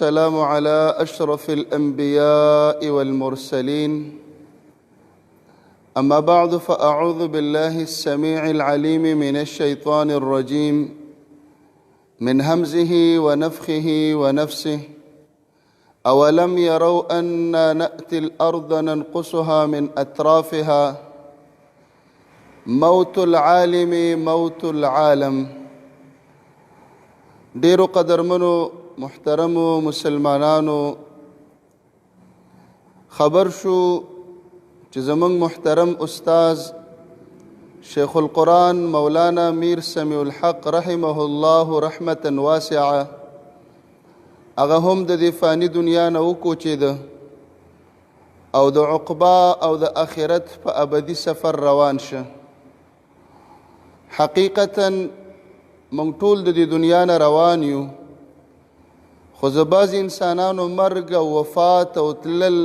السلام على أشرف الأنبياء والمرسلين أما بعد فأعوذ بالله السميع العليم من الشيطان الرجيم من همزه ونفخه ونفسه أولم يروا أنا نأتي الأرض ننقصها من أطرافها موت العالم موت العالم. ډیرو قدرمنو محترمو مسلمانانو خبر شو چې زمونږ محترم استاز شیخ القرآن مولانا میر سمیع الحق رحمه الله رحمتا واسعه هغه هم د دې فانی دنیا نه وکوچېده او د عقبا او د آخرت په ابدي سفر روان شه. حقیقتا موږ ټول د دې دنیا نه روان یو، خو زه بعضې انسانانو مرګ او وفات او تلل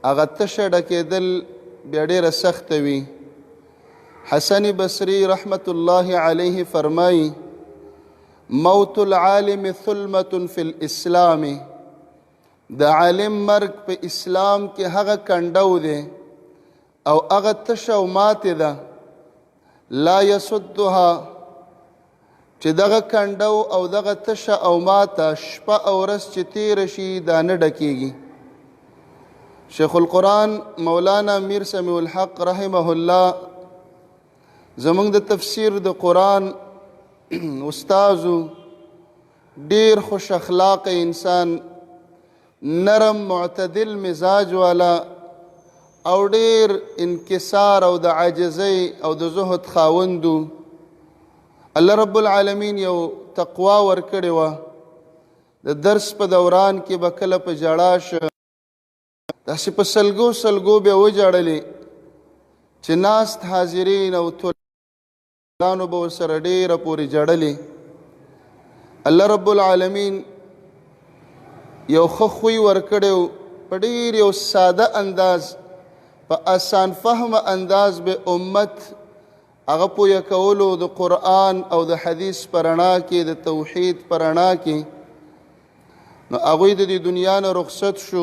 هغه تشه ډکېدل بیا ډېره سخته وي. حسن بصري رحمت الله علیه فرمایي موت العالم ثلمة فی الاسلام، د عالم مرګ په اسلام کې هغه کنډو دی او هغه تشه او ماتې ده لا یسدها چې دغه کنډو او دغه تشه او ماته شپه او ورځ چې تیره شي دا نه ډکېږي. شیخ القرآن مولانا میر سمیع الحق رحمه الله زمونږ د تفسیر د قرآن استازو، ډیر خوش اخلاق انسان، نرم معتدل مزاج والا او ډیر انکسار او د عاجزۍ او د زهد خاوندو. الله رب العالمین یو تقوا ورکړې وه. د درس په دوران کې به کله په ژړا شه، داسې په سلګو سلګو بیا وژړلې چې ناست حاضرین او طلانو به ورسره ډېره پورې ژړلې. الله رب العالمین یو ښه خوی ورکړی و، په ډېر یو ساده انداز، په آسان فهمه انداز به امت هغه پویه کولو د قرآن او د حدیث په رڼا کې، د توحید په رڼا کې. نو هغوی د دې دنیا نه رخصت شو،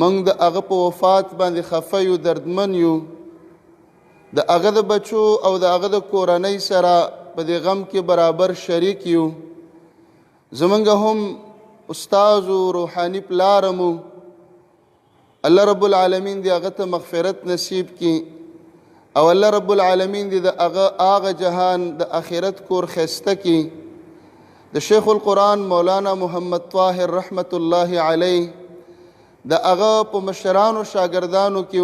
موږ د هغه په وفات باندې خفه یو، دردمن یو، د هغه د بچو او د هغه د کورنۍ سره په دې غم کې برابر شریک یو. زمونږ هم استاز و روحاني پلارمو، الله رب العالمین دې هغه ته مغفرت نصیب کړي او الله رب العالمین دې د هغه جهان د آخرت کور ښایسته کړي. د شیخ القرآن مولانا محمد طاهر رحمت الله علیه د هغه په مشرانو شاګردانو کې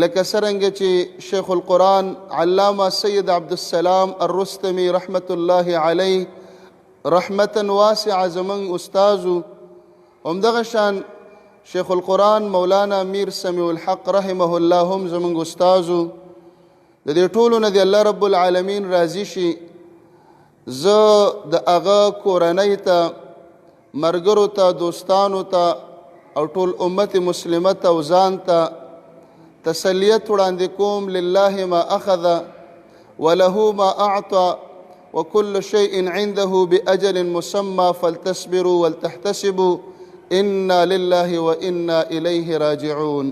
لکه څرنګه چې شیخ القرآن علامه سید عبدالسلام الرستمي رحمت الله علیه رحمتا واسعه زمونږ استازو، همدغه شان شیخ القرآن مولانا میر سمیع الحق رحمه الله هم زمونږ استازو. د دې ټولو نه د الله رب العالمین راضي شي. زه د هغه کورنۍ ته، ملګرو ته، دوستانو ته او ټول امت مسلمه ته او ځان ته تسلیت وړاندې کوم. لله ما اخذ وله ما اعطى وكل شيء عنده بأجل مسمى فلتصبروا ولتحتسبوا إنا لله وإنا إليه راجعون.